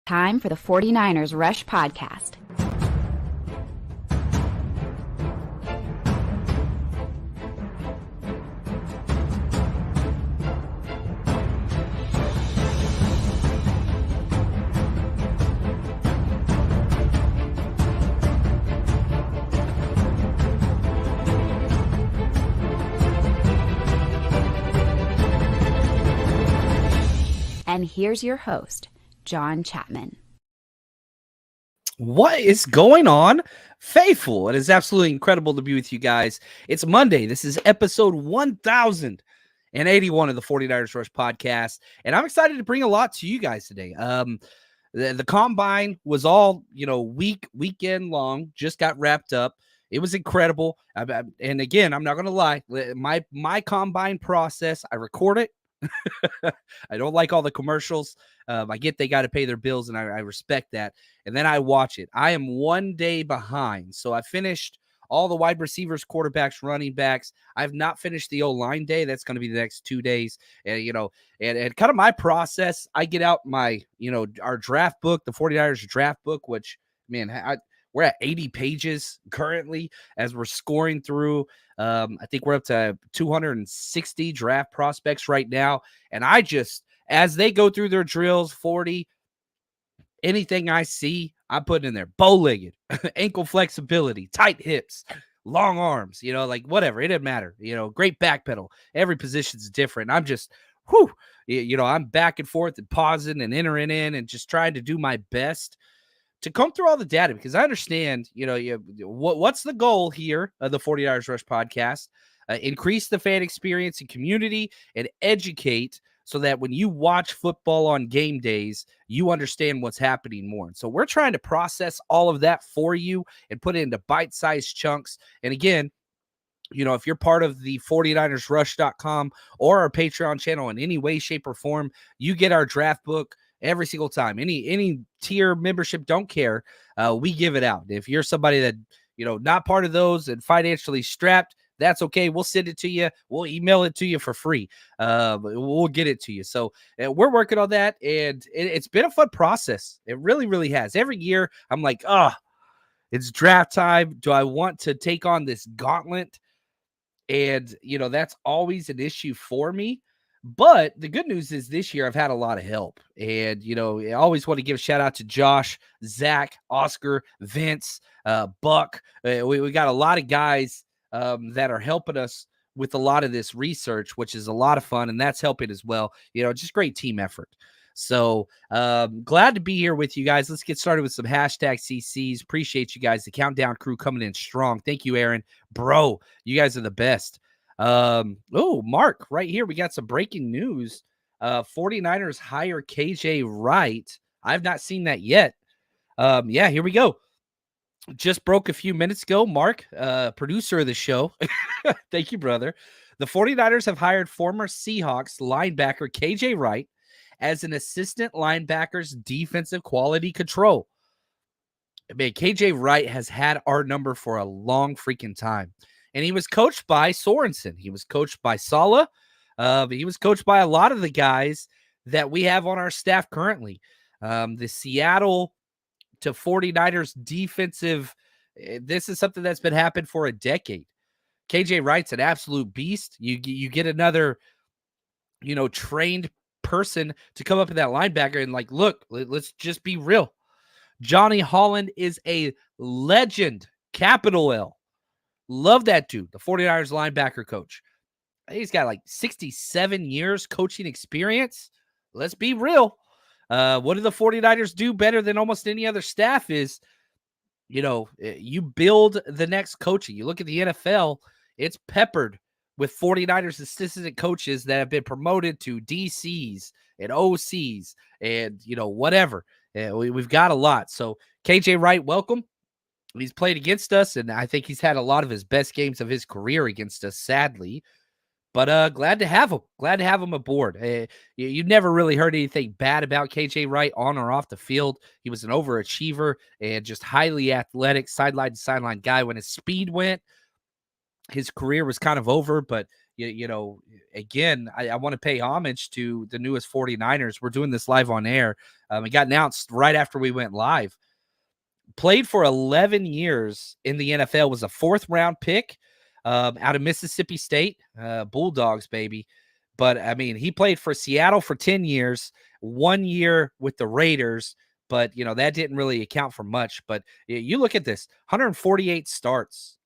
Time for the 49ers Rush Podcast. And here's your host, John Chapman. What is going on, faithful? It is absolutely incredible to be with you guys. It's Monday. This is episode 1081 of the 49ers Rush Podcast, and I'm excited to bring a lot to you guys today. The combine was all, weekend long, just got wrapped up. It was incredible. And again, I'm not going to lie. My combine process, I record it. I don't like all the commercials. I get they got to pay their bills, and I respect that. And then I watch it. I am 1 day behind. So I finished all the wide receivers, quarterbacks, running backs. I have not finished the O-line day. That's going to be the next 2 days. And, and kind of my process, I get out my, our draft book, the 49ers draft book, which, man, we're at 80 pages currently as we're scoring through. I think we're up to 260 draft prospects right now. And I just, as they go through their drills, 40, anything I see, I'm putting in there. Bow-legged, ankle flexibility, tight hips, long arms, whatever. It doesn't matter. Great back pedal. Every position's different. I'm just, I'm back and forth and pausing and entering in and just trying to do my best to come through all the data, because I understand, what's the goal here of the 49ers Rush Podcast? Increase the fan experience and community and educate so that when you watch football on game days, you understand what's happening more. And so we're trying to process all of that for you and put it into bite-sized chunks. And again, if you're part of the 49ersrush.com or our Patreon channel in any way, shape, or form, you get our draft book every single time. Any tier membership, don't care. We give it out. If you're somebody that, not part of those and financially strapped, that's okay. We'll send it to you. We'll email it to you for free. We'll get it to you. So we're working on that, and it's been a fun process. It really, really has. Every year, I'm like, it's draft time. Do I want to take on this gauntlet? And, that's always an issue for me. But the good news is this year I've had a lot of help. And, I always want to give a shout out to Josh, Zach, Oscar, Vince, Buck. We got a lot of guys that are helping us with a lot of this research, which is a lot of fun. And that's helping as well. Just great team effort. So glad to be here with you guys. Let's get started with some hashtag CCs. Appreciate you guys. The countdown crew coming in strong. Thank you, Aaron. Bro, you guys are the best. Mark, right here, we got some breaking news. 49ers hire KJ Wright. I've not seen that yet. Here we go. Just broke a few minutes ago. Mark, producer of the show. Thank you, brother. The 49ers have hired former Seahawks linebacker KJ Wright as an assistant linebacker's defensive quality control. Man, KJ Wright has had our number for a long freaking time. And he was coached by Sorensen. He was coached by Saleh. He was coached by a lot of the guys that we have on our staff currently. The Seattle to 49ers defensive, this is something that's been happening for a decade. KJ Wright's an absolute beast. You get another, trained person to come up in that linebacker and look, let's just be real. Johnny Holland is a legend, capital L. Love that dude, the 49ers linebacker coach. He's got 67 years coaching experience. Let's be real. What do the 49ers do better than almost any other staff is, you build the next coaching. You look at the NFL, it's peppered with 49ers assistant coaches that have been promoted to DCs and OCs and, whatever. We've got a lot. So KJ Wright, welcome. He's played against us, and I think he's had a lot of his best games of his career against us, sadly. But glad to have him. Glad to have him aboard. You never really heard anything bad about KJ Wright on or off the field. He was an overachiever and just highly athletic, sideline to sideline guy. When his speed went, his career was kind of over. But, again, I want to pay homage to the newest 49ers. We're doing this live on air. It got announced right after we went live. Played for 11 years in the NFL, was a 4th-round pick out of Mississippi State, Bulldogs, baby. But, I mean, he played for Seattle for 10 years, 1 year with the Raiders, but, that didn't really account for much. But you look at this, 148 starts.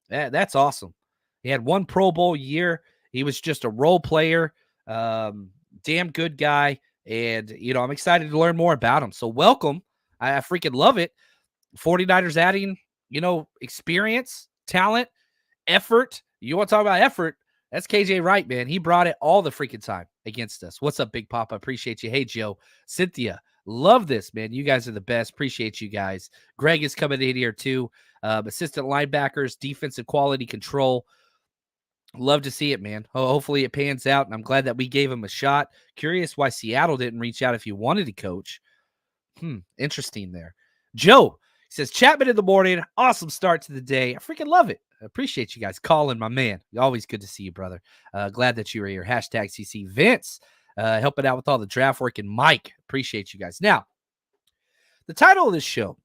That's awesome. He had 1 Pro Bowl year. He was just a role player, damn good guy. And, I'm excited to learn more about him. So welcome. I freaking love it. 49ers adding, experience, talent, effort. You want to talk about effort? That's KJ Wright, man. He brought it all the freaking time against us. What's up, Big Papa? Appreciate you. Hey, Joe, Cynthia, love this, man. You guys are the best. Appreciate you guys. Greg is coming in here too. Assistant linebackers, defensive quality control. Love to see it, man. Hopefully it pans out, and I'm glad that we gave him a shot. Curious why Seattle didn't reach out if you wanted to coach. Interesting there. Joe says, Chapman in the morning. Awesome start to the day. I freaking love it. I appreciate you guys calling, my man. Always good to see you, brother. Glad that you were here. Hashtag CC Vince, helping out with all the draft work. And Mike, appreciate you guys. Now, the title of this show,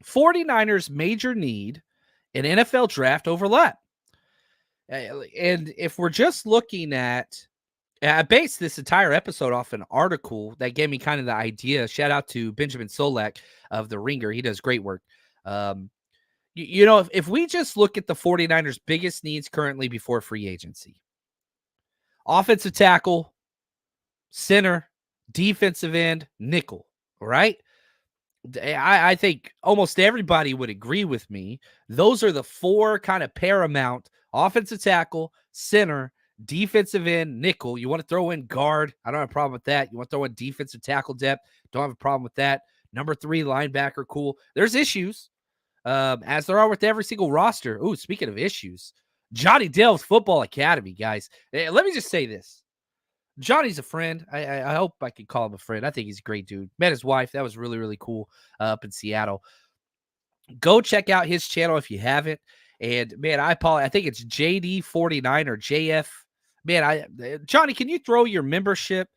49ers major need and NFL draft overlap. And if we're just looking at, I based this entire episode off an article that gave me kind of the idea. Shout out to Benjamin Solak of The Ringer. He does great work. If we just look at the 49ers' biggest needs currently before free agency, offensive tackle, center, defensive end, nickel, right? I think almost everybody would agree with me. Those are the 4 kind of paramount: offensive tackle, center, defensive end, nickel. You want to throw in guard? I don't have a problem with that. You want to throw in defensive tackle depth? Don't have a problem with that. Number 3, linebacker, cool. There's issues, as there are with every single roster. Ooh, speaking of issues, Johnny Dale's Football Academy, guys. Let me just say this. Johnny's a friend. I hope I can call him a friend. I think he's a great dude. Met his wife. That was really, really cool up in Seattle. Go check out his channel if you haven't. And, man, I apologize. I think it's JD49 or JF. Man, Johnny, can you throw your membership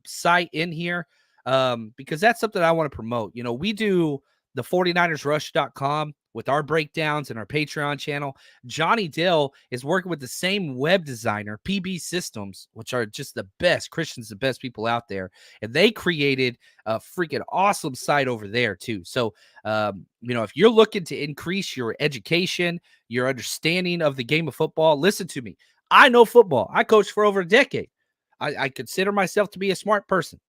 site in here? Because that's something I want to promote. We do the 49ersrush.com with our breakdowns and our Patreon channel. Johnny Dale is working with the same web designer, PB Systems, which are just the best. Christian's the best people out there. And they created a freaking awesome site over there too. So, if you're looking to increase your education, your understanding of the game of football, listen to me. I know football. I coached for over a decade. I consider myself to be a smart person.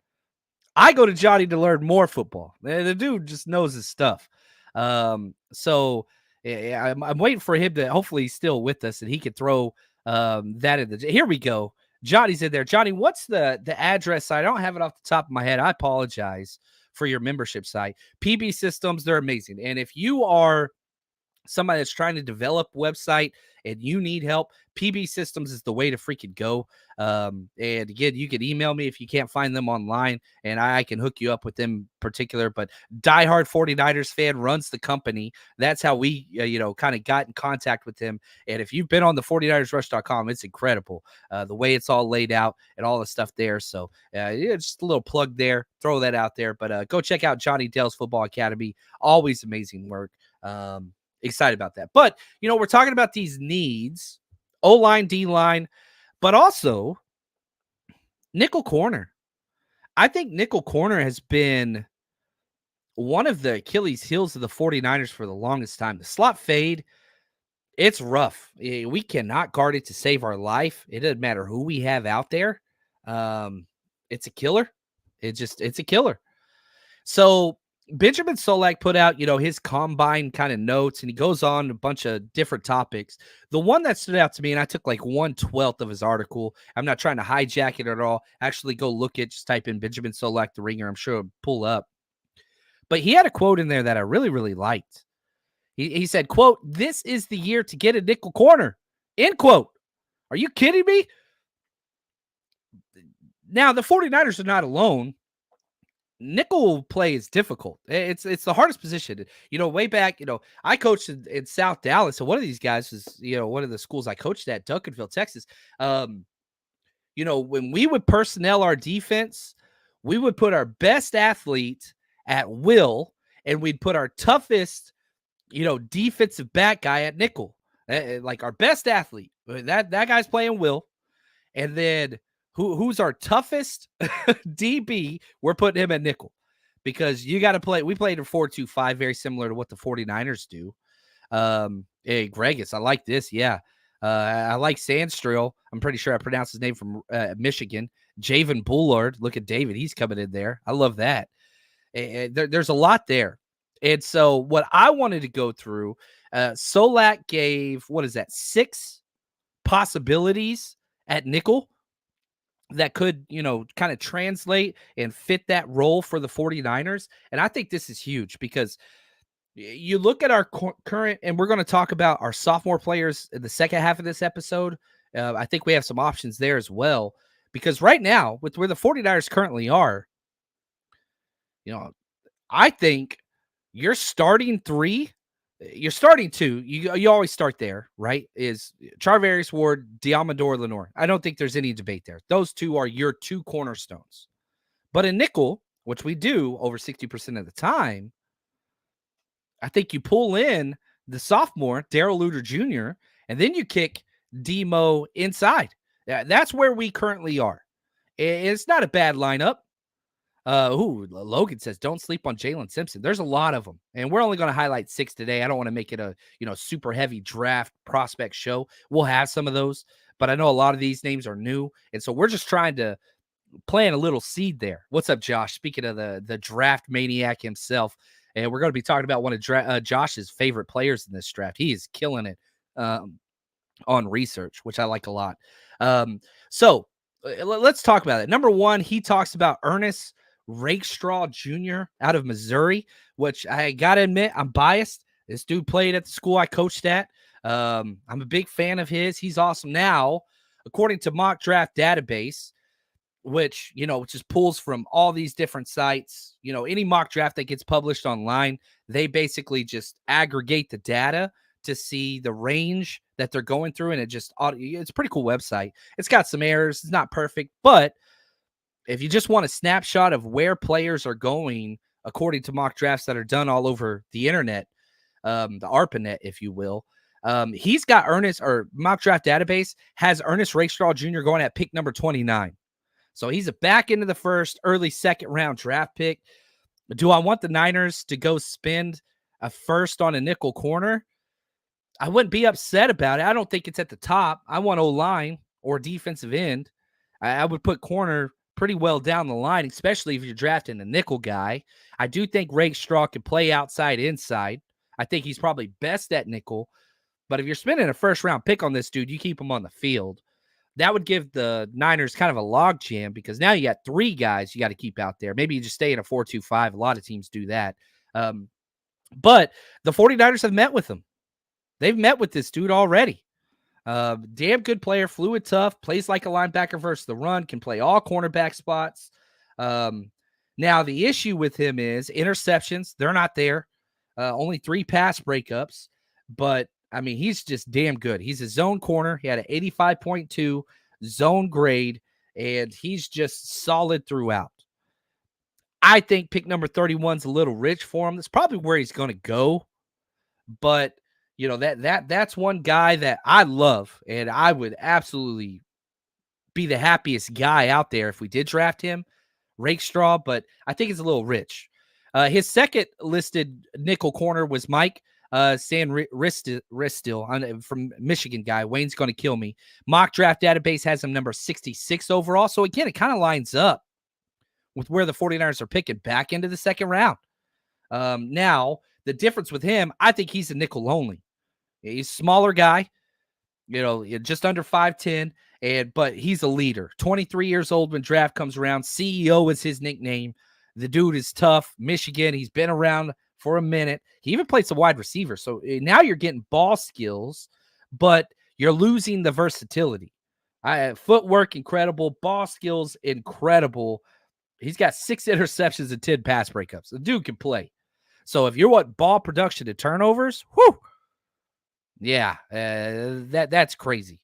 I go to Johnny to learn more football. The dude just knows his stuff. So I'm waiting for him to, hopefully he's still with us and he could throw that in the, here we go. Johnny's in there. Johnny, what's the address site? I don't have it off the top of my head. I apologize for your membership site. PB Systems, they're amazing. And if you are somebody that's trying to develop a website and you need help, PB Systems is the way to freaking go. And again, you can email me if you can't find them online, and I can hook you up with them in particular. But diehard 49ers fan runs the company. That's how we, kind of got in contact with him. And if you've been on the 49ersrush.com, it's incredible the way it's all laid out and all the stuff there. So just a little plug there. Throw that out there. But go check out Johnny Dale's Football Academy. Always amazing work. Excited about that. But, we're talking about these needs, O-line, D-line, but also nickel corner. I think nickel corner has been one of the Achilles heels of the 49ers for the longest time. The slot fade, it's rough. We cannot guard it to save our life. It doesn't matter who we have out there. It's a killer. It's a killer. So Benjamin Solak put out, his combine kind of notes, and he goes on a bunch of different topics. The one that stood out to me, and I took like 1/12 of his article. I'm not trying to hijack it at all. Actually, go look at, just type in Benjamin Solak, The Ringer. I'm sure it'll pull up. But he had a quote in there that I really, really liked. He said, quote, "This is the year to get a nickel corner," end quote. Are you kidding me? Now, the 49ers are not alone. nickel play is difficult. It's the hardest position. Way back, I coached in South Dallas. So one of these guys was, one of the schools I coached at, Duncanville, Texas. When we would personnel our defense, we would put our best athlete at will, and we'd put our toughest, defensive back guy at nickel. Like our best athlete. That guy's playing will. And then who's our toughest DB? We're putting him at nickel because you got to play. We played in 4-2-5, very similar to what the 49ers do. Hey, Gregus, I like this. Yeah. I like Sandstrill. I'm pretty sure I pronounced his name from Michigan. Javen Bullard. Look at David. He's coming in there. I love that. There's a lot there. And so what I wanted to go through, Solak gave, 6 possibilities at nickel that could, kind of translate and fit that role for the 49ers. And I think this is huge because you look at our current, and we're going to talk about our sophomore players in the second half of this episode. I think we have some options there as well, because right now with where the 49ers currently are, I think you're starting 3. You're starting 2. You always start there, right? Is Charvarius Ward, Diamador Lenore. I don't think there's any debate there. Those 2 are your 2 cornerstones. But in nickel, which we do over 60% of the time, I think you pull in the sophomore, Darrell Luter Jr., and then you kick Demo inside. That's where we currently are. It's not a bad lineup. Logan says, don't sleep on Jalen Simpson. There's a lot of them, and we're only going to highlight 6 today. I don't want to make it a, super heavy draft prospect show. We'll have some of those, but I know a lot of these names are new. And so we're just trying to plant a little seed there. What's up, Josh? Speaking of the draft maniac himself, and we're going to be talking about one of Josh's favorite players in this draft. He is killing it on research, which I like a lot. So let's talk about it. Number 1, he talks about Ernest Rakestraw Jr. out of Missouri, which I got to admit, I'm biased. This dude played at the school I coached at. I'm a big fan of his. He's awesome. Now, according to Mock Draft Database, which just pulls from all these different sites, any mock draft that gets published online, they basically just aggregate the data to see the range that they're going through. And it's a pretty cool website. It's got some errors. It's not perfect, but if you just want a snapshot of where players are going, according to mock drafts that are done all over the internet, the ARPANET, if you will, he's got Mock Draft Database has Ernest Rakestraw Jr. going at pick number 29. So he's a back into the first, early second round draft pick. Do I want the Niners to go spend a first on a nickel corner? I wouldn't be upset about it. I don't think it's at the top. I want O-line or defensive end. I would put corner pretty well down the line, especially if you're drafting a nickel guy. I do think Rakestraw can play outside, inside. I think he's probably best at nickel. But if you're spending a first-round pick on this dude, you keep him on the field. That would give the Niners kind of a log jam because now you got 3 guys you got to keep out there. Maybe you just stay in a 4-2-5. A lot of teams do that. But the 49ers have met with him. They've met with this dude already. Damn good player, fluid, tough, plays like a linebacker versus the run, can play all cornerback spots. Now, the issue with him is interceptions. They're not there. Only 3 pass breakups. But, I mean, he's just damn good. He's a zone corner. He had an 85.2 zone grade, and he's just solid throughout. I think pick number 31 is a little rich for him. That's probably where he's going to go. But, that's one guy that I love, and I would absolutely be the happiest guy out there if we did draft him, Rakestraw, but I think it's a little rich. His second listed nickel corner was Mike Ristil from Michigan guy. Wayne's going to kill me. Mock Draft Database has him number 66 overall. So, again, it kind of lines up with where the 49ers are picking back into the second round. Now, the difference with him, I think he's a nickel only. He's a smaller guy, just under 5'10", but he's a leader. 23 years old when draft comes around. CEO is his nickname. The dude is tough. Michigan, he's been around for a minute. He even played some wide receiver. So now you're getting ball skills, but you're losing the versatility. Footwork, incredible. Ball skills, incredible. He's got 6 interceptions and 10 pass breakups. The dude can play. So if you want ball production and turnovers, whoo, yeah, that's crazy.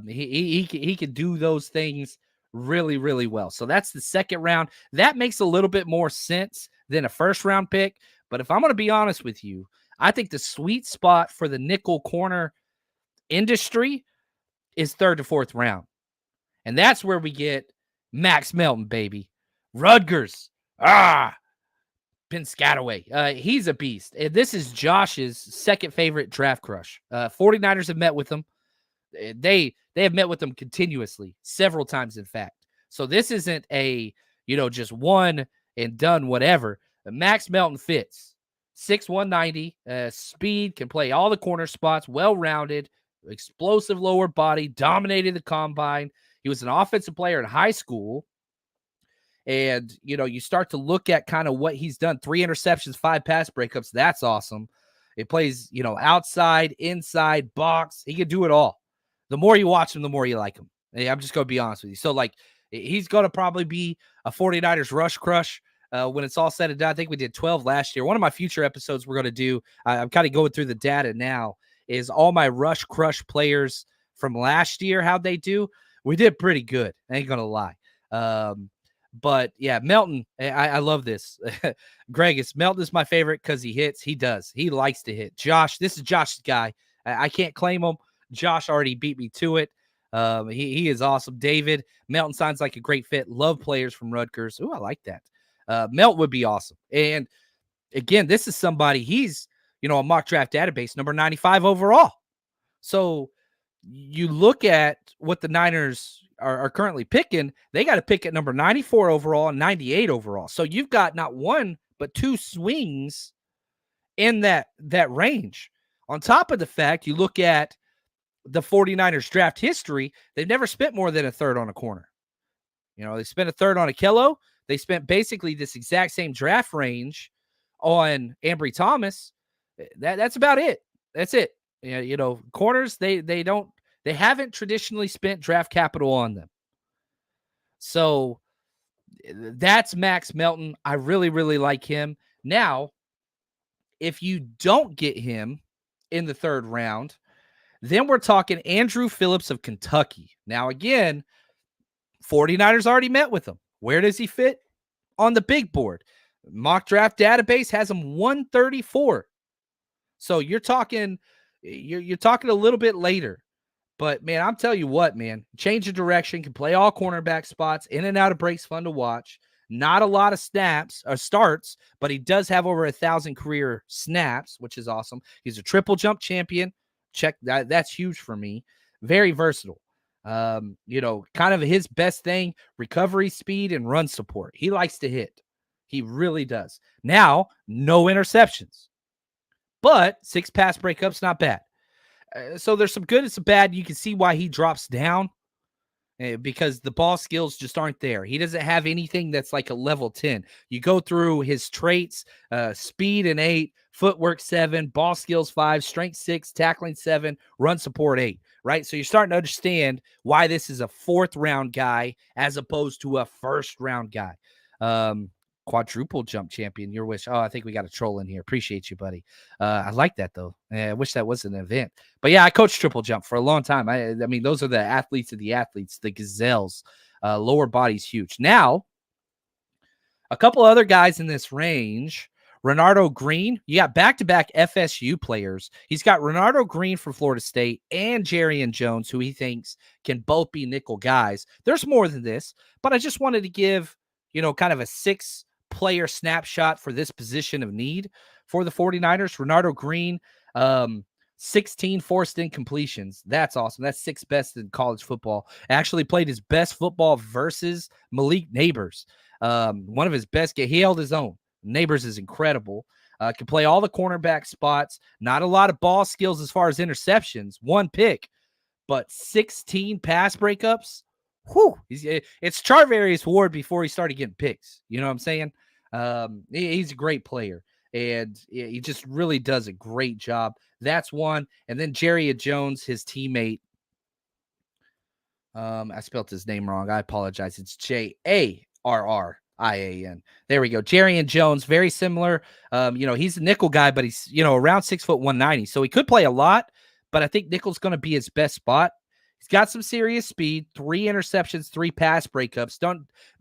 He can do those things really, really well. So that's the second round. That makes a little bit more sense than a first round pick. But if I'm going to be honest with you, I think the sweet spot for the nickel corner industry is third to fourth round. And that's where we get Max Melton, baby. Rutgers. Piscataway. He's a beast. And this is Josh's second favorite draft crush. 49ers have met with him. They have met with them continuously, several times, in fact. So this isn't a, just one and done whatever. Max Melton fits. 6'1", 190, speed, can play all the corner spots, well-rounded, explosive lower body, dominated the combine. He was an offensive player in high school. And, you start to look at kind of what he's done. 3 interceptions, 5 pass breakups. That's awesome. It plays, outside, inside, box. He can do it all. The more you watch him, the more you like him. I'm just going to be honest with you. So, he's going to probably be a 49ers rush crush when it's all said and done. I think we did 12 last year. One of my future episodes we're going to do, I'm kind of going through the data now, is all my rush crush players from last year, how'd they do? We did pretty good. I ain't going to lie. But yeah, Melton, I love this. Greg, Melton is my favorite because he hits. He does. He likes to hit. Josh, this is Josh's guy. I can't claim him. Josh already beat me to it. He is awesome. David, Melton sounds like a great fit. Love players from Rutgers. Ooh, I like that. Melton would be awesome. And again, this is somebody, he's, a mock draft database, number 95 overall. So you look at what the Niners are currently picking, they got to pick at number 94 overall and 98 overall. So you've got not one, but 2 swings in that range. On top of the fact, you look at the 49ers draft history, they've never spent more than a third on a corner. They spent a third on Akello. They spent basically this exact same draft range on Ambry Thomas. That's about it. That's it. Corners, they haven't traditionally spent draft capital on them. So that's Max Melton. I really, really like him. Now, if you don't get him in the third round, then we're talking Andrew Phillips of Kentucky. Now, again, 49ers already met with him. Where does he fit? On the big board. Mock draft database has him 134. So you're talking a little bit later. But, man, I'm telling you what, man, change of direction, can play all cornerback spots, in and out of breaks, fun to watch. Not a lot of snaps or starts, but he does have over 1,000 career snaps, which is awesome. He's a triple jump champion. Check that. That's huge for me. Very versatile. Kind of his best thing, recovery speed and run support. He likes to hit. He really does. Now, no interceptions, but 6 pass breakups, not bad. So there's some good and some bad. You can see why he drops down because the ball skills just aren't there. He doesn't have anything that's like a level 10. You go through his traits, speed an 8, footwork 7, ball skills 5, strength 6, tackling 7, run support 8, right? So you're starting to understand why this is a 4th round guy as opposed to a 1st round guy. Quadruple jump champion, your wish. Oh, I think we got a troll in here. Appreciate you, buddy. I like that, though. I wish that was an event. But, yeah, I coached triple jump for a long time. I mean, those are the athletes of the athletes, the gazelles. Lower body's huge. Now, a couple other guys in this range. Renardo Green. You got back-to-back FSU players. He's got Renardo Green from Florida State and Jarrian Jones, who he thinks can both be nickel guys. There's more than this, but I just wanted to give, kind of a 6-player snapshot for this position of need for the 49ers. Renardo Green, 16 forced incompletions. That's awesome. That's 6th best in college football. Actually played his best football versus Malik Neighbors. One of his best. He held his own. Neighbors is incredible. Can play all the cornerback spots. Not a lot of ball skills as far as interceptions. 1 pick, but 16 pass breakups. Whew. It's Charvarius Ward before he started getting picks. You know what I'm saying? He's a great player, and he just really does a great job. That's one. And then Jarrian Jones, his teammate. I spelled his name wrong. I apologize. It's Jarr. IAN. There we go. Jerry and Jones, very similar. He's a nickel guy, but he's, around 6'1", 190. So he could play a lot, but I think nickel's going to be his best spot. He's got some serious speed, 3 interceptions, 3 pass breakups.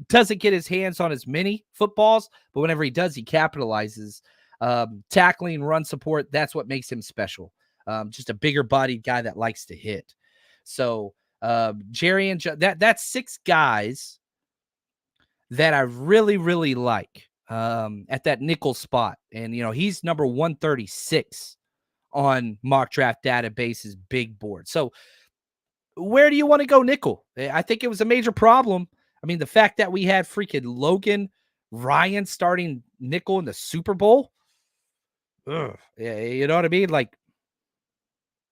Doesn't get his hands on as many footballs, but whenever he does, he capitalizes. Tackling, run support, that's what makes him special. Just a bigger bodied guy that likes to hit. So Jerry and that's 6 guys that I really, really like at that nickel spot. And, he's number 136 on Mock Draft Database's big board. So where do you want to go nickel? I think it was a major problem. I mean, the fact that we had freaking Logan Ryan starting nickel in the Super Bowl. Ugh, yeah, you know what I mean? Like,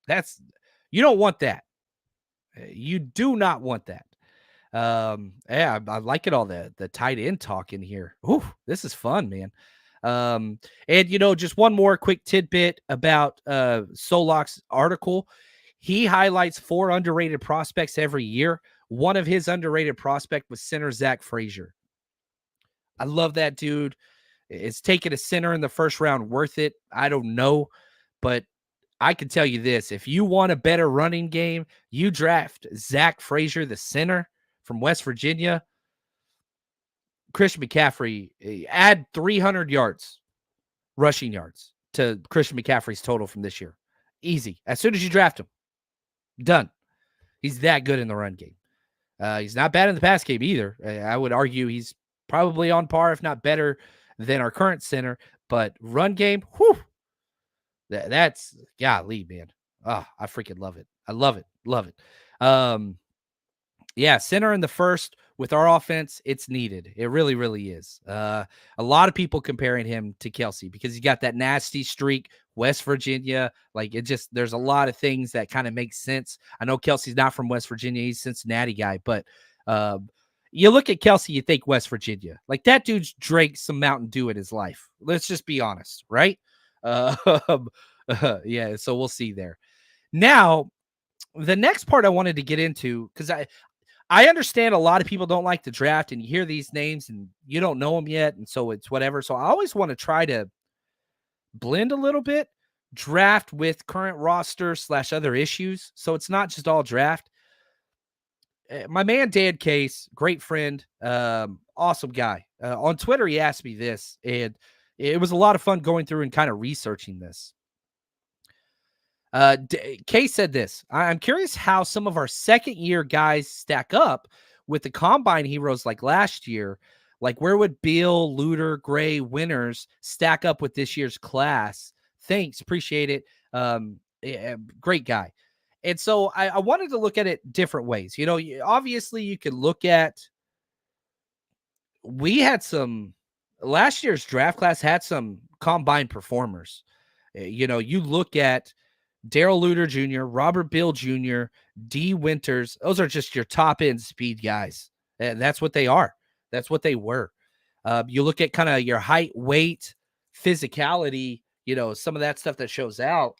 you don't want that. You do not want that. Yeah, I like it all, the tight end talk in here. Ooh, this is fun, man. And just one more quick tidbit about Solak's article. He highlights 4 underrated prospects every year. One of his underrated prospect was center Zach Frazier. I love that dude. Is taking a center in the first round worth it? I don't know, but I can tell you this. If you want a better running game, you draft Zach Frazier, the center from West Virginia. Christian McCaffrey, add 300 yards, rushing yards to Christian McCaffrey's total from this year. Easy. As soon as you draft him, done. He's that good in the run game. He's not bad in the pass game either. I would argue he's probably on par, if not better, than our current center. But run game, whew, that's golly, man. Oh, I freaking love it. I love it. Love it. Yeah, center in the first with our offense, it's needed. It really, really is. A lot of people comparing him to Kelsey because he's got that nasty streak, West Virginia. Like, there's a lot of things that kind of make sense. I know Kelsey's not from West Virginia. He's a Cincinnati guy, but you look at Kelsey, you think West Virginia. Like, that dude's drank some Mountain Dew in his life. Let's just be honest, right? Yeah, so we'll see there. Now, the next part I wanted to get into, because I understand a lot of people don't like the draft, and you hear these names and you don't know them yet, and so it's whatever. So I always want to try to blend a little bit, draft with current roster / other issues. So it's not just all draft. My man, Dan Case, great friend, awesome guy. On Twitter, he asked me this, and it was a lot of fun going through and kind of researching this. Case said this: I'm curious how some of our second-year guys stack up with the combine heroes like last year. Like, where would Beal, Luter, Gray, Winners stack up with this year's class? Thanks. Appreciate it. Great guy. And so I wanted to look at it different ways. Obviously you could look at, last year's draft class had some combine performers. You look at Darrell Luter Jr., Robert Beal Jr., D. Winters. Those are just your top end speed guys. And that's what they are. That's what they were. You look at kind of your height, weight, physicality, some of that stuff that shows out.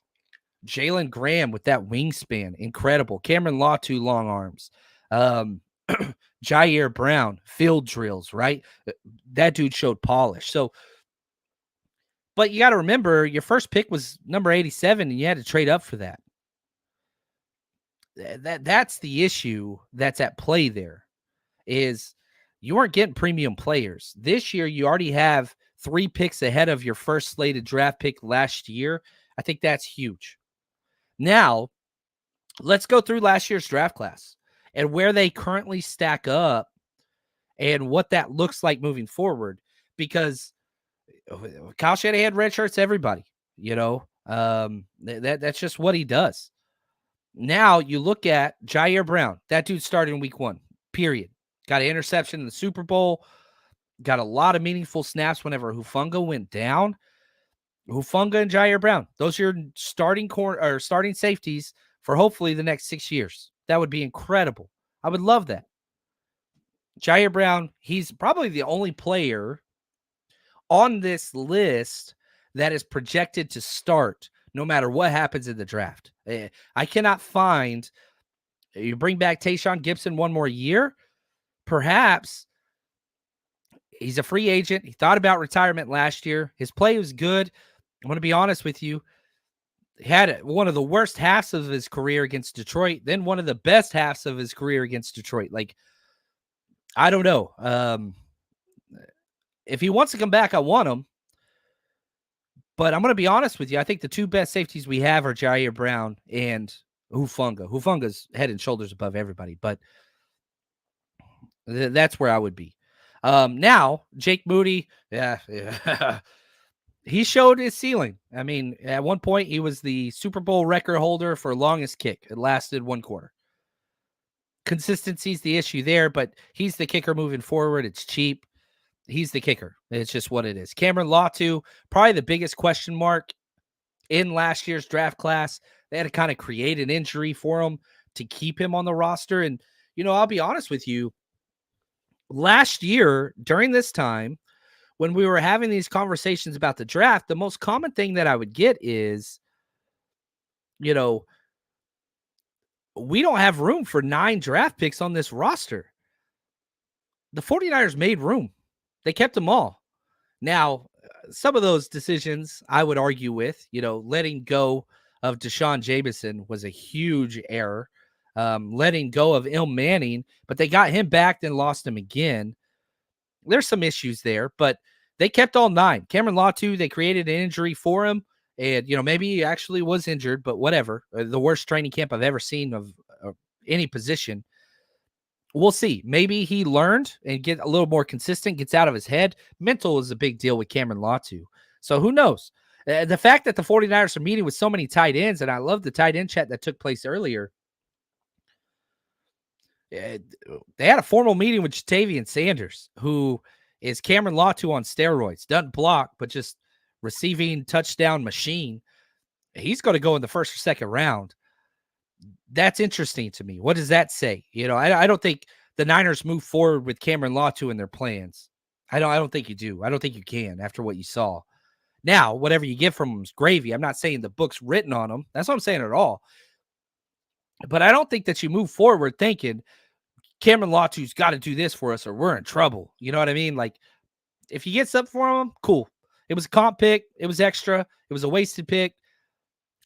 Jalen Graham with that wingspan, incredible. Cameron Law, 2 long arms. Jair Brown, field drills, right? That dude showed polish. So, but you got to remember, your first pick was number 87, and you had to trade up for that. That's the issue that's at play there, is you weren't getting premium players. This year, you already have 3 picks ahead of your first slated draft pick last year. I think that's huge. Now, let's go through last year's draft class and where they currently stack up and what that looks like moving forward, because Kyle Shanahan redshirts everybody, that's just what he does. Now you look at Jair Brown. That dude started in week 1, period. Got an interception in the Super Bowl. Got a lot of meaningful snaps whenever Hufanga went down. Hufanga and Jair Brown. Those are your starting safeties for hopefully the next 6 years. That would be incredible. I would love that. Jair Brown, he's probably the only player on this list that is projected to start no matter what happens in the draft. I cannot find, you bring back Tayshaun Gibson one more year, perhaps He's a free agent. He thought about retirement last year. His play was good. I'm going to be honest with you. He had one of the worst halves of his career against Detroit, then one of the best halves of his career against Detroit. Like, I don't know. If he wants to come back, I want him. But I'm going to be honest with you. I think the two best safeties we have are Jair Brown and Hufanga. Hufanga's head and shoulders above everybody, but that's where I would be. Now, Jake Moody, yeah. He showed his ceiling. I mean, at one point, he was the Super Bowl record holder for longest kick. It lasted 1 quarter. Consistency is the issue there, but he's the kicker moving forward. It's cheap. He's the kicker. It's just what it is. Cameron Latu, probably the biggest question mark in last year's draft class. They had to kind of create an injury for him to keep him on the roster. And, I'll be honest with you. Last year, during this time, when we were having these conversations about the draft, the most common thing that I would get is, we don't have room for 9 draft picks on this roster. The 49ers made room. They kept them all. Now, some of those decisions I would argue with, letting go of Deshaun Jameson was a huge error. Letting go of Il Manning, but they got him back, then lost him again. There's some issues there, but they kept all 9. Cameron Latu, they created an injury for him, and, maybe he actually was injured, but whatever. The worst training camp I've ever seen of any position. We'll see. Maybe he learned and get a little more consistent, gets out of his head. Mental is a big deal with Cameron Latu. So who knows? The fact that the 49ers are meeting with so many tight ends, and I love the tight end chat that took place earlier. They had a formal meeting with Jatavian Sanders, who is Cameron Latu on steroids. Doesn't block, but just receiving touchdown machine. He's going to go in the first or second round. That's interesting to me. What does that say? I don't think the Niners move forward with Cameron Latu in their plans. I don't think you do. I don't think you can after what you saw. Now, whatever you get from him is gravy. I'm not saying the book's written on him. That's what I'm saying at all. But I don't think that you move forward thinking Cameron Latu's got to do this for us or we're in trouble. You know what I mean? Like, if he gets up for him, cool. It was a comp pick. It was extra. It was a wasted pick.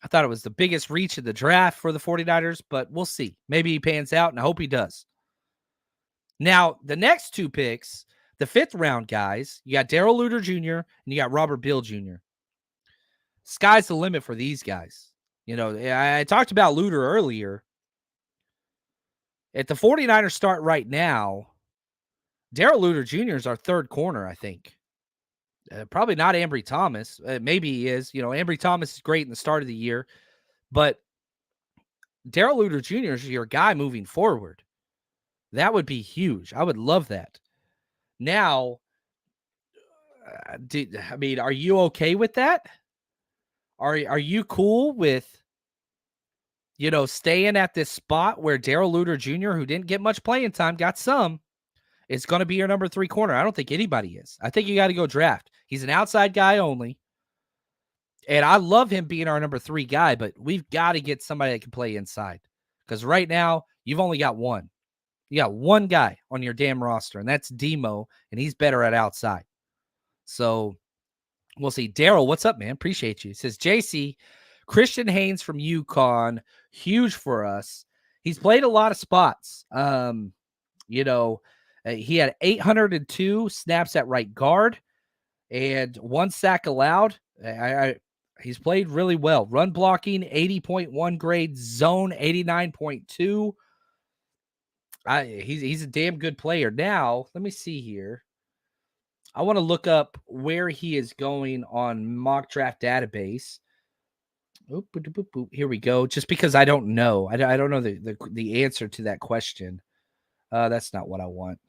I thought it was the biggest reach of the draft for the 49ers, but we'll see. Maybe he pans out, and I hope he does. Now, the next 2 picks, the 5th round guys, you got Darrell Luter Jr. and you got Robert Bill Jr. Sky's the limit for these guys. I talked about Luter earlier. If the 49ers start right now, Darrell Luter Jr. is our 3rd corner, I think. Probably not Ambry Thomas. Maybe he is. Ambry Thomas is great in the start of the year, but Darrell Luter Jr. is your guy moving forward. That would be huge. I would love that. Now, are you okay with that? Are you cool with, staying at this spot where Darrell Luter Jr., who didn't get much playing time, got some, is going to be your number 3 corner? I don't think anybody is. I think you got to go draft. He's an outside guy only. And I love him being our number 3 guy, but we've got to get somebody that can play inside. Because right now, you've only got one. You got one guy on your damn roster, and that's Demo, and he's better at outside. So we'll see. Daryl, what's up, man? Appreciate you. It says, JC, Christian Haynes from UConn, huge for us. He's played a lot of spots. He had 802 snaps at right guard and 1 sack allowed. He's played really well. Run blocking, 80.1 grade. Zone, 89.2. He's a damn good player. Now, let me see here. I want to look up where he is going on mock draft database. Here we go. Just because I don't know. I don't know the answer to that question. That's not what I want.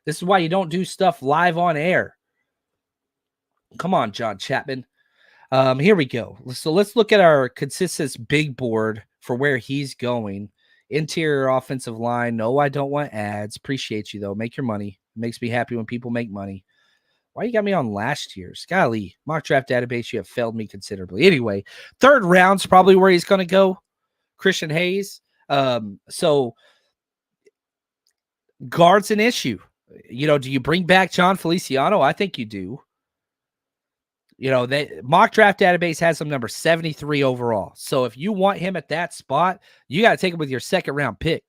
This is why you don't do stuff live on air. Come on, John Chapman. Here we go. So let's look at our consensus big board for where he's going. Interior offensive line. No, I don't want ads. Appreciate you, though. Make your money. It makes me happy when people make money. Why you got me on last year's? Golly, mock draft database, you have failed me considerably. Anyway, 3rd round's probably where he's going to go. Christian Hayes. So guard's an issue. Do you bring back John Feliciano? I think you do. They mock draft database has him number 73 overall. So if you want him at that spot, you got to take him with your second round pick.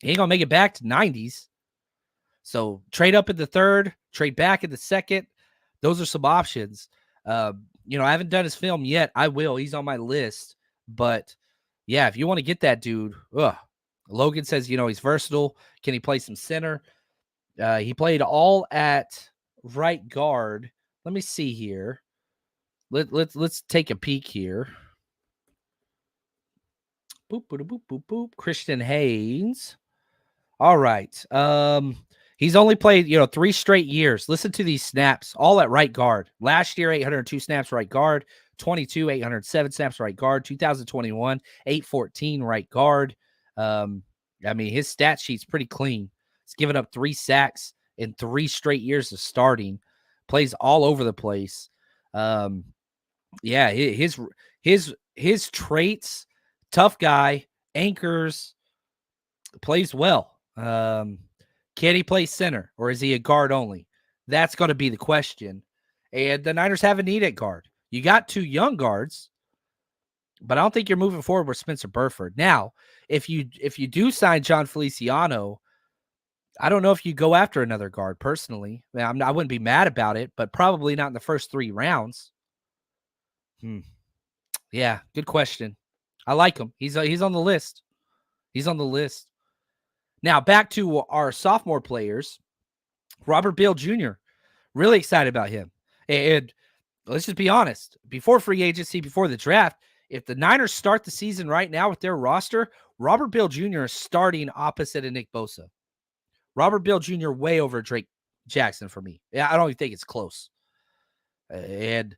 He ain't going to make it back to 90s. So trade up in the third, trade back in the second. Those are some options. I haven't done his film yet. I will. He's on my list. But yeah, if you want to get that dude, Logan says, he's versatile. Can he play some center? He played all at right guard. Let me see here. Let's take a peek here. Boop, boop, boop, boop, boop. Christian Haynes. All right. He's only played, 3 straight years. Listen to these snaps, all at right guard. Last year, 802 snaps right guard. 22, 807 snaps right guard. 2021, 814 right guard. His stat sheet's pretty clean. He's given up 3 sacks in 3 straight years of starting. Plays all over the place. His traits, tough guy, anchors, plays well. Can he play center, or is he a guard only? That's going to be the question. And the Niners have a need at guard. You got 2 young guards, but I don't think you're moving forward with Spencer Burford. Now, if you do sign John Feliciano, I don't know if you go after another guard personally. I wouldn't be mad about it, but probably not in the first 3 rounds. Yeah, good question. I like him. He's on the list. He's on the list. Now, back to our sophomore players. Robert Beal Jr., really excited about him. And let's just be honest. Before free agency, before the draft, if the Niners start the season right now with their roster, Robert Beal Jr. is starting opposite of Nick Bosa. Robert Beal Jr. way over Drake Jackson for me. I don't even think it's close. And,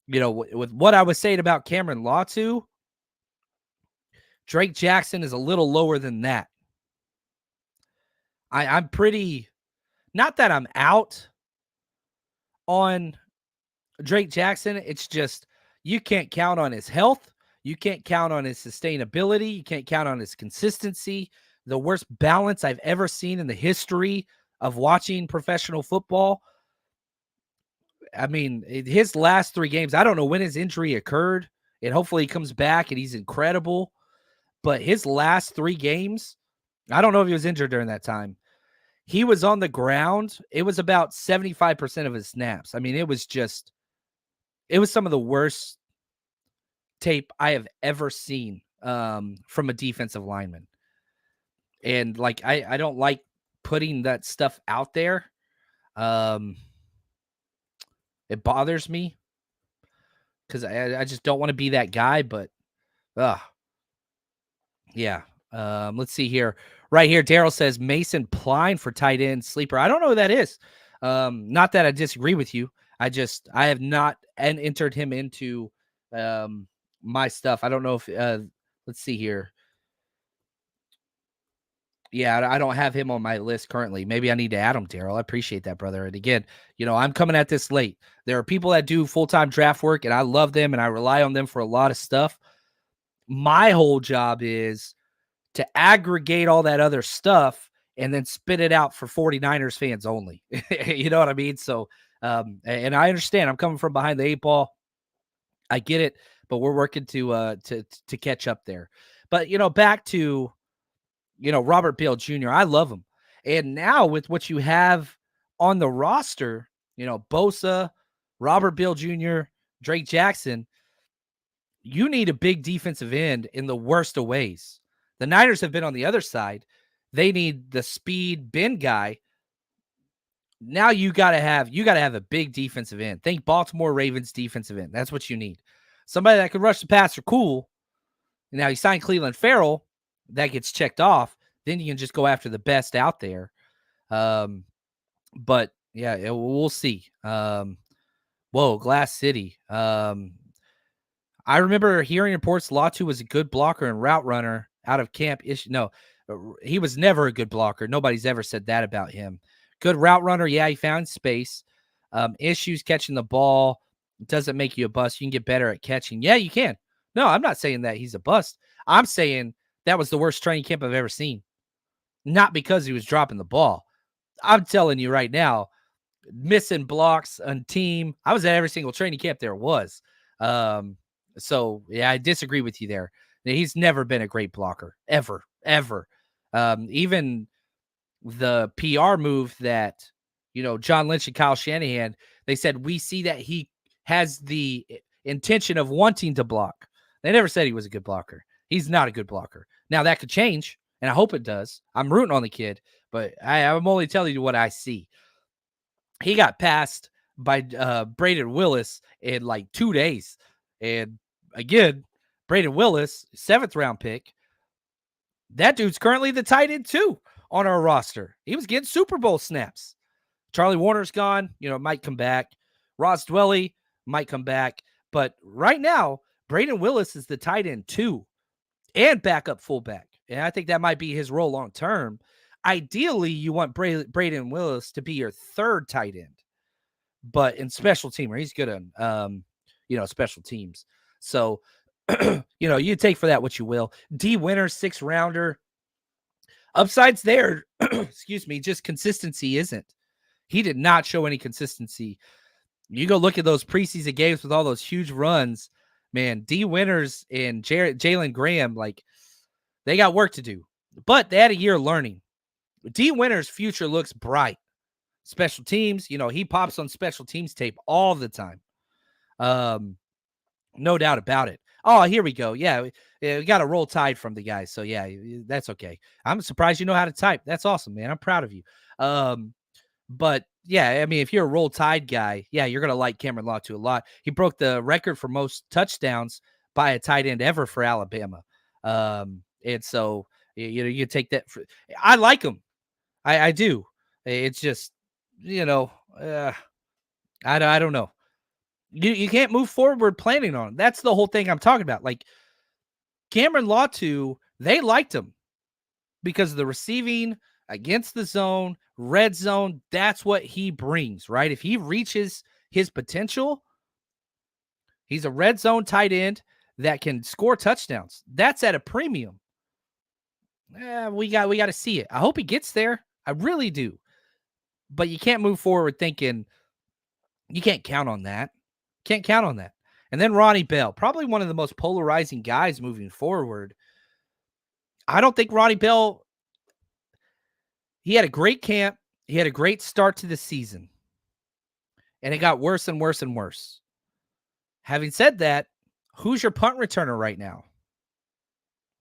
with what I was saying about Cameron Latu, Drake Jackson is a little lower than that. I'm pretty, not that I'm out on Drake Jackson. It's just you can't count on his health. You can't count on his sustainability. You can't count on his consistency. The worst balance I've ever seen in the history of watching professional football. His last 3 games, I don't know when his injury occurred, and hopefully he comes back and he's incredible. But his last 3 games, I don't know if he was injured during that time. He was on the ground. It was about 75% of his snaps. It was some of the worst tape I have ever seen from a defensive lineman. And I don't like putting that stuff out there. It bothers me because I just don't want to be that guy, but yeah. Let's see here. Right here, Daryl says Mason Pline for tight end sleeper. I don't know who that is. Not that I disagree with you. I have not entered him into my stuff. I don't know if let's see here. Yeah, I don't have him on my list currently. Maybe I need to add him, Daryl. I appreciate that, brother. And again, I'm coming at this late. There are people that do full-time draft work, and I love them, and I rely on them for a lot of stuff. My whole job is to aggregate all that other stuff and then spit it out for 49ers fans only. You know what I mean? So, and I understand I'm coming from behind the 8 ball. I get it, but we're working to catch up there. But, back to, Robert Beal Jr., I love him. And now with what you have on the roster, Bosa, Robert Beal Jr., Drake Jackson, you need a big defensive end in the worst of ways. The Niners have been on the other side. They need the speed bend guy. Now you got to have a big defensive end. Think Baltimore Ravens defensive end. That's what you need. Somebody that can rush the passer, cool. Now you sign Cleveland Farrell, that gets checked off. Then you can just go after the best out there. But yeah, we'll see. Glass City. I remember hearing reports Latu was a good blocker and route runner out of camp. No, he was never a good blocker. Nobody's ever said that about him. Good route runner. Yeah, he found space. Issues catching the ball doesn't make you a bust. You can get better at catching. Yeah, you can. No, I'm not saying that he's a bust. I'm saying that was the worst training camp I've ever seen. Not because he was dropping the ball. I'm telling you right now, missing blocks on team. I was at every single training camp there was. So yeah, I disagree with you there. He's never been a great blocker, ever. Even the PR move that, John Lynch and Kyle Shanahan, they said, we see that he has the intention of wanting to block. They never said he was a good blocker. He's not a good blocker. Now that could change, and I hope it does. I'm rooting on the kid, but I'm only telling you what I see. He got passed by Braden Willis in like 2 days. And again, Braden Willis, 7th round pick. That dude's currently the tight end too on our roster. He was getting Super Bowl snaps. Charlie Warner's gone, might come back. Ross Dwelly might come back. But right now, Braden Willis is the tight end too and backup fullback. And I think that might be his role long term. Ideally, you want Braden Willis to be your 3rd tight end, but in special teamer, he's good on, special teams. So, you take for that what you will. D Winter, 6th rounder. Upside's there. Excuse me. Just consistency isn't. He did not show any consistency. You go look at those preseason games with all those huge runs, man. D Winters and Jalen Graham, they got work to do, but they had a year learning. D Winters' future looks bright. Special teams, he pops on special teams tape all the time. No doubt about it. Oh, here we go. Yeah, we got a roll tide from the guys. So, yeah, that's okay. I'm surprised you know how to type. That's awesome, man. I'm proud of you. But, yeah, I mean, if you're a roll tide guy, yeah, you're going to like Cameron Latu a lot. He broke the record for most touchdowns by a tight end ever for Alabama. And so, you take that. I like him. I do. It's just, I don't know. You can't move forward planning on it. That's the whole thing I'm talking about. Like Cameron Latu, they liked him because of the receiving against the zone, red zone. That's what he brings, right? If he reaches his potential, he's a red zone tight end that can score touchdowns. That's at a premium. We got to see it. I hope he gets there. I really do. But you can't move forward thinking you can't count on that. Can't count on that. And then Ronnie Bell, probably one of the most polarizing guys moving forward. I don't think Ronnie Bell, he had a great camp. He had a great start to the season. And it got worse and worse and worse. Having said that, who's your punt returner right now?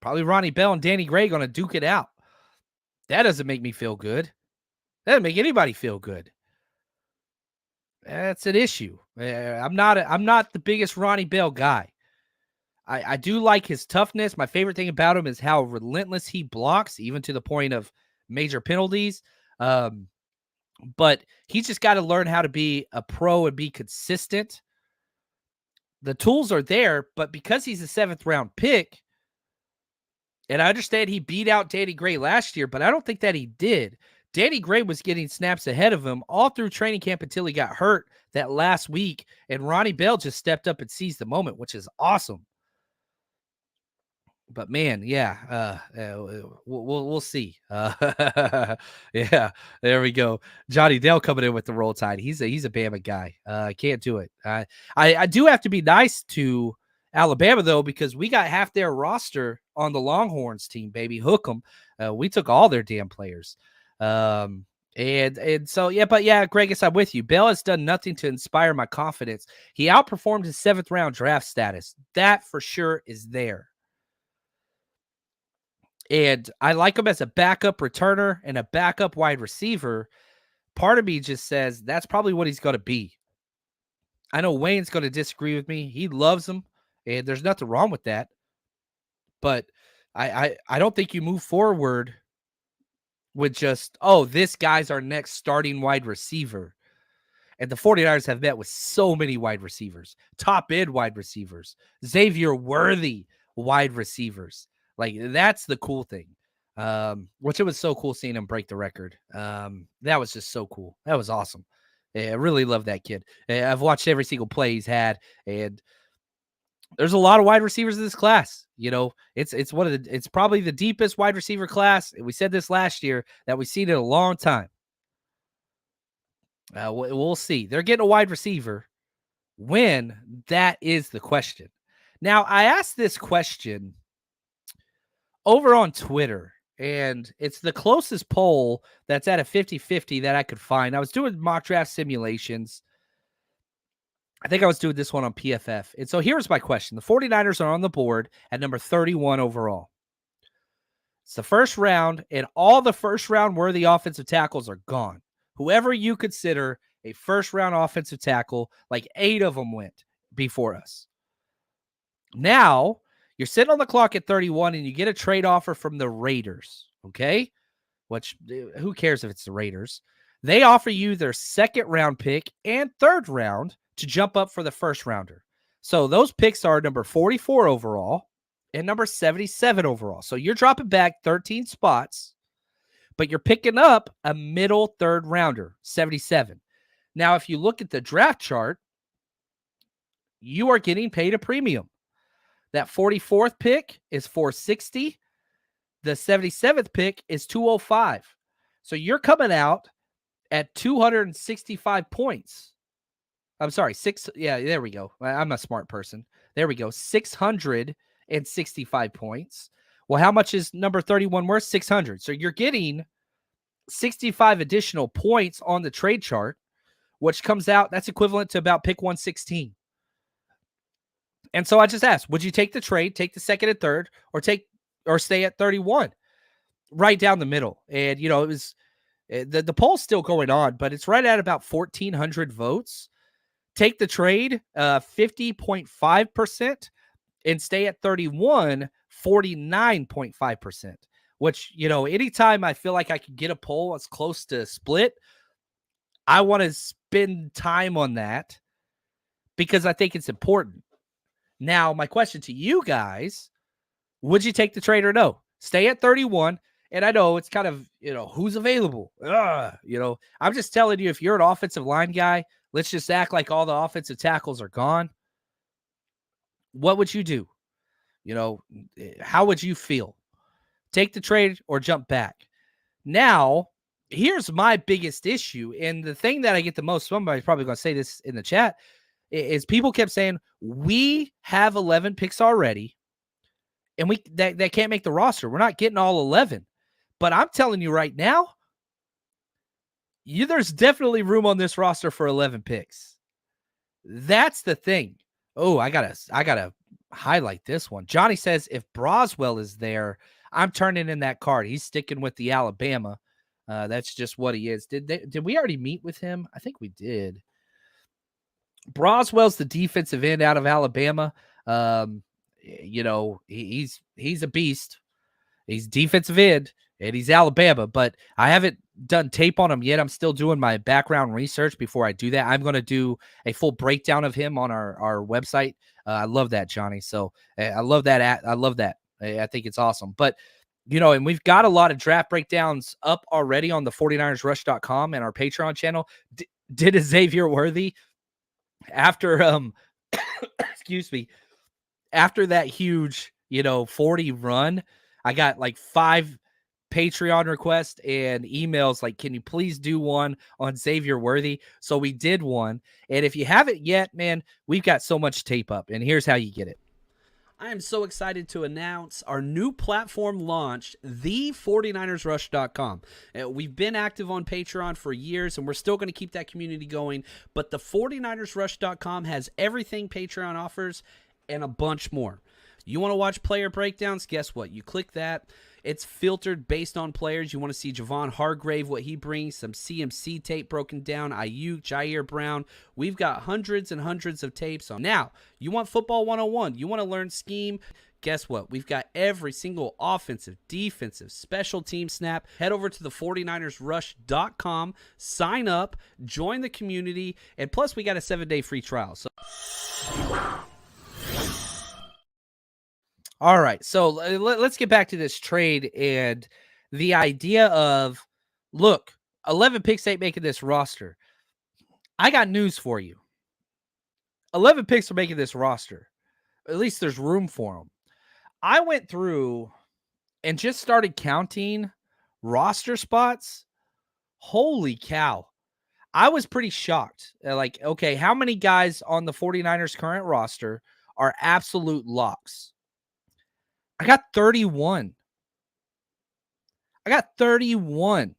Probably Ronnie Bell and Danny Gray going to duke it out. That doesn't make me feel good. That doesn't make anybody feel good. That's an issue. I'm not the biggest Ronnie Bell guy. I do like his toughness. My favorite thing about him is how relentless he blocks, even to the point of major penalties. But he's just got to learn how to be a pro and be consistent. The tools are there, but because he's a 7th round pick, and I understand he beat out Danny Gray last year, but I don't think that he did. Danny Gray was getting snaps ahead of him all through training camp until he got hurt that last week, and Ronnie Bell just stepped up and seized the moment, which is awesome. But man, yeah, we'll see. Yeah, there we go. Johnny Dell coming in with the roll tide. He's a Bama guy. Can't do it. I do have to be nice to Alabama though, because we got half their roster on the Longhorns team, baby. Hook them. We took all their damn players. And so, yeah, but yeah, Greg, I'm with you. Bell has done nothing to inspire my confidence. He outperformed his 7th round draft status. That for sure is there. And I like him as a backup returner and a backup wide receiver. Part of me just says that's probably what he's going to be. I know Wayne's going to disagree with me. He loves him, and there's nothing wrong with that. But I don't think you move forward with just, this guy's our next starting wide receiver. And the 49ers have met with so many wide receivers, top end wide receivers, Xavier Worthy wide receivers. Like, that's the cool thing, which it was so cool seeing him break the record. That was just so cool. That was awesome. I really love that kid. I've watched every single play he's had, and there's a lot of wide receivers in this class. It's probably the deepest wide receiver class. We said this last year that we've seen in a long time. We'll see. They're getting a wide receiver. When? That is the question. Now, I asked this question over on Twitter, and it's the closest poll that's at a 50-50 that I could find. I was doing mock draft simulations. I think I was doing this one on PFF. And so here's my question. The 49ers are on the board at number 31 overall. It's the first round, and all the first-round worthy offensive tackles are gone. Whoever you consider a first-round offensive tackle, like 8 of them went before us. Now, you're sitting on the clock at 31, and you get a trade offer from the Raiders, okay? Which, who cares if it's the Raiders? They offer you their second-round pick and third round to jump up for the first-rounder. So those picks are number 44 overall and number 77 overall. So you're dropping back 13 spots, but you're picking up a middle third rounder, 77. Now, if you look at the draft chart, you are getting paid a premium. That 44th pick is 460. The 77th pick is 205. So you're coming out at 265 points. I'm sorry, there we go. I'm a smart person. There we go. 665 points. Well, how much is number 31 worth? 600. So you're getting 65 additional points on the trade chart, which comes out, that's equivalent to about pick 116. And so I just asked, would you take the trade, take the second and third, or stay at 31? Right down the middle. And, it was the poll's still going on, but it's right at about 1,400 votes. Take the trade, 50.5%, and stay at 31, 49.5%. Which, anytime I feel like I can get a poll that's close to split, I want to spend time on that because I think it's important. Now, my question to you guys, would you take the trade or no? Stay at 31. And I know it's kind of, who's available? I'm just telling you, if you're an offensive line guy, let's just act like all the offensive tackles are gone. What would you do? How would you feel? Take the trade or jump back? Now, here's my biggest issue. And the thing that I get the most, somebody's probably going to say this in the chat, is people kept saying, we have 11 picks already, and that can't make the roster. We're not getting all 11. But I'm telling you right now, there's definitely room on this roster for 11 picks. That's the thing. Oh, I gotta highlight this one. Johnny says, if Broswell is there, I'm turning in that card. He's sticking with the Alabama. That's just what he is. Did we already meet with him? I think we did. Broswell's the defensive end out of Alabama. He's a beast. He's defensive end, and he's Alabama, but I haven't done tape on him yet. I'm still doing my background research before I do that. I'm going to do a full breakdown of him on our website. I love that, Johnny. So I love that. I love that. I think it's awesome. But, and we've got a lot of draft breakdowns up already on the 49ersrush.com and our Patreon channel. Did a Xavier Worthy after, excuse me, after that huge, 40 run, I got like 5 Patreon requests and emails like, can you please do one on Xavier Worthy? So we did one. And if you haven't yet, man, we've got so much tape up. And here's how you get it. I am so excited to announce our new platform launched, the49ersrush.com. We've been active on Patreon for years, and we're still going to keep that community going. But the 49ersrush.com has everything Patreon offers and a bunch more. You want to watch player breakdowns? Guess what? You click that. It's filtered based on players. You want to see Javon Hargrave, what he brings, some CMC tape broken down, Ayuk, Jair Brown. We've got hundreds and hundreds of tapes on. Now, you want football 101. You want to learn scheme. Guess what? We've got every single offensive, defensive, special team snap. Head over to the 49ersrush.com, sign up, join the community, and plus we got a 7-day free trial. So all right, so let's get back to this trade and the idea of, look, 11 picks ain't making this roster. I got news for you. 11 picks are making this roster. At least there's room for them. I went through and just started counting roster spots. Holy cow. I was pretty shocked. Like, okay, how many guys on the 49ers current roster are absolute locks? I got 31. I got 31.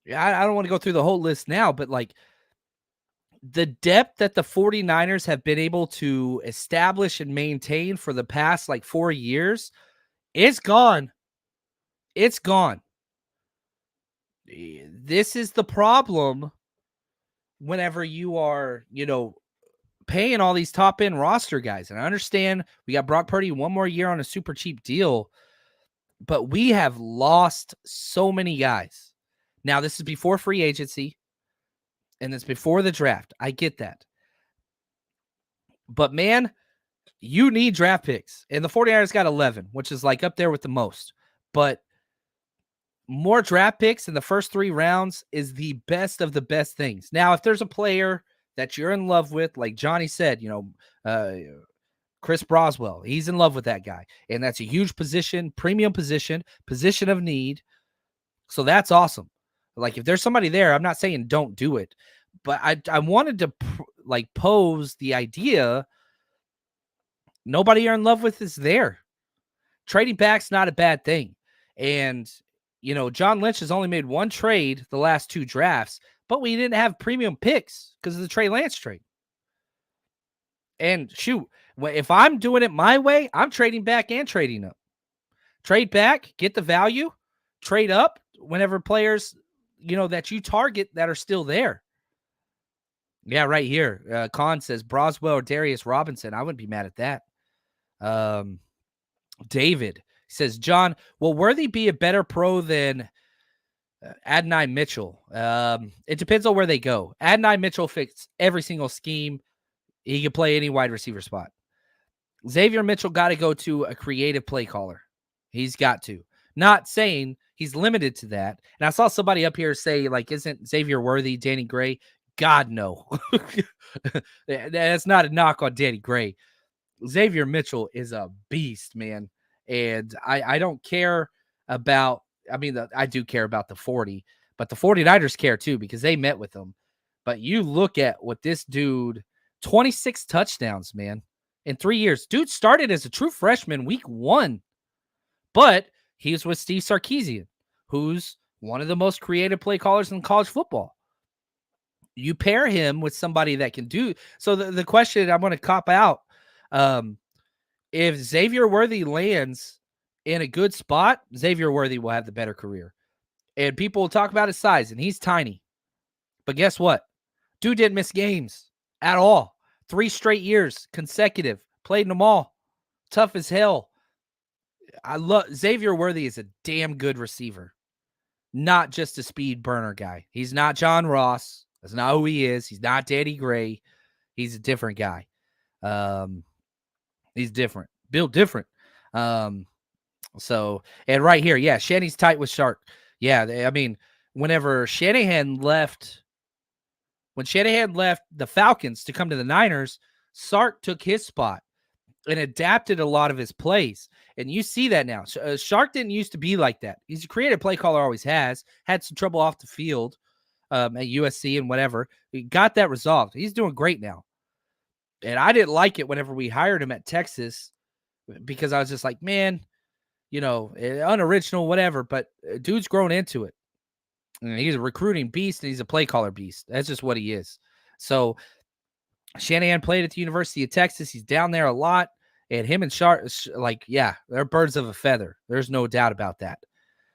Yeah, I don't want to go through the whole list now, but like the depth that the 49ers have been able to establish and maintain for the past like 4 years, it's gone. It's gone. This is the problem whenever you are, paying all these top end roster guys. And I understand we got Brock Purdy one more year on a super cheap deal, but we have lost so many guys. Now, this is before free agency and it's before the draft. I get that. But man, you need draft picks. And the 49ers got 11, which is like up there with the most. But more draft picks in the first 3 rounds is the best of the best things. Now, if there's a player that you're in love with, like Johnny said, Chris Broswell, he's in love with that guy. And that's a huge position, premium position of need. So that's awesome. Like if there's somebody there, I'm not saying don't do it, but I wanted to pose the idea nobody you're in love with is there. Trading back's not a bad thing. And, John Lynch has only made 1 trade the last 2 drafts, but we didn't have premium picks because of the Trey Lance trade. And shoot, if I'm doing it my way, I'm trading back and trading up. Trade back, get the value, trade up whenever players, that you target that are still there. Yeah, right here. Khan says Broswell or Darius Robinson. I wouldn't be mad at that. David says, John, will Worthy be a better pro than Adonai Mitchell? It depends on where they go. Adonai Mitchell fits every single scheme. He can play any wide receiver spot. Xavier Mitchell got to go to a creative play caller. He's got to. Not saying he's limited to that. And I saw somebody up here say, like, isn't Xavier Worthy Danny Gray? God, no. That's not a knock on Danny Gray. Xavier Mitchell is a beast, man. And I don't care about, I do care about the 40, but the 49ers care too because they met with them. But you look at what this dude, 26 touchdowns, man, in 3 years. Dude started as a true freshman week 1, but he was with Steve Sarkisian, who's one of the most creative play callers in college football. You pair him with somebody that can do. So the question I'm going to cop out, if Xavier Worthy lands in a good spot, Xavier Worthy will have the better career. And people will talk about his size, and he's tiny. But guess what? Dude didn't miss games at all. 3 straight years, consecutive. Played them all. Tough as hell. I love Xavier Worthy is a damn good receiver. Not just a speed burner guy. He's not John Ross. That's not who he is. He's not Danny Gray. He's a different guy. He's different. Built different. So, and right here, yeah, Shanny's tight with Shark. Yeah, whenever Shanahan left, the Falcons to come to the Niners, Sark took his spot and adapted a lot of his plays. And you see that now. Shark didn't used to be like that. He's a creative play caller, always has. Had some trouble off the field at USC and whatever. He got that resolved. He's doing great now. And I didn't like it whenever we hired him at Texas because I was just like, man, unoriginal, whatever. But dude's grown into it. And he's a recruiting beast and he's a play caller beast. That's just what he is. So Shanahan played at the University of Texas. He's down there a lot. And him and Shark, they're birds of a feather. There's no doubt about that.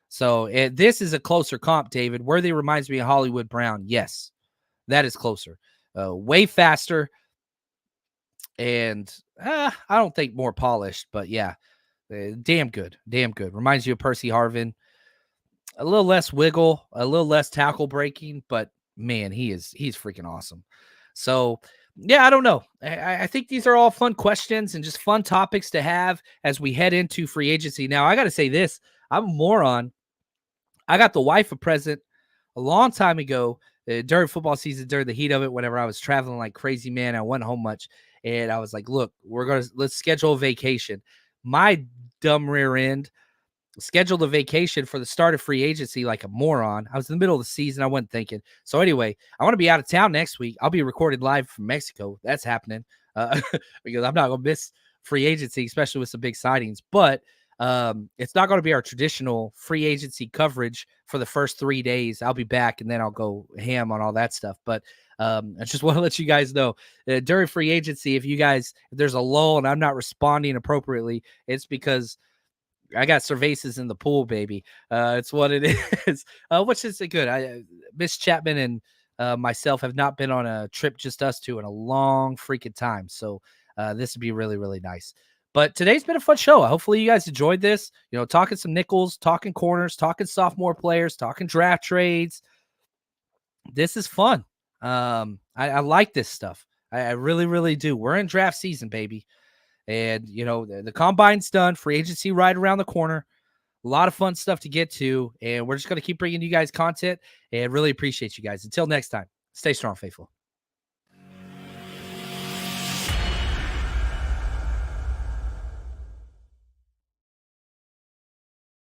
So this is a closer comp, David. Worthy reminds me of Hollywood Brown. Yes, that is closer. Way faster. And I don't think more polished, but yeah, damn good. Damn good. Reminds you of Percy Harvin. A little less wiggle, a little less tackle breaking, but man, he's freaking awesome. So yeah, I don't know. I think these are all fun questions and just fun topics to have as we head into free agency. Now, I got to say this. I'm a moron. I got the wife a present a long time ago during football season, during the heat of it, whenever I was traveling like crazy, man. I wasn't home much. And I was like, look, let's schedule a vacation. My dumb rear end scheduled a vacation for the start of free agency like a moron. I was in the middle of the season. I wasn't thinking. So anyway, I want to be out of town next week. I'll be recorded live from Mexico. That's happening because I'm not going to miss free agency, especially with some big signings. But it's not going to be our traditional free agency coverage for the first 3 days. I'll be back, and then I'll go ham on all that stuff. But I just want to let you guys know during free agency, if there's a lull and I'm not responding appropriately, it's because I got cervezas in the pool, baby. It's what it is, which is good. Miss Chapman and myself have not been on a trip, just us two, in a long freaking time. So this would be really, really nice. But today's been a fun show. Hopefully you guys enjoyed this. Talking some nickels, talking corners, talking sophomore players, talking draft trades. This is fun. I like this stuff. I really, really do. We're in draft season, baby. And, the combine's done. Free agency right around the corner. A lot of fun stuff to get to. And we're just going to keep bringing you guys content. And really appreciate you guys. Until next time, stay strong, faithful.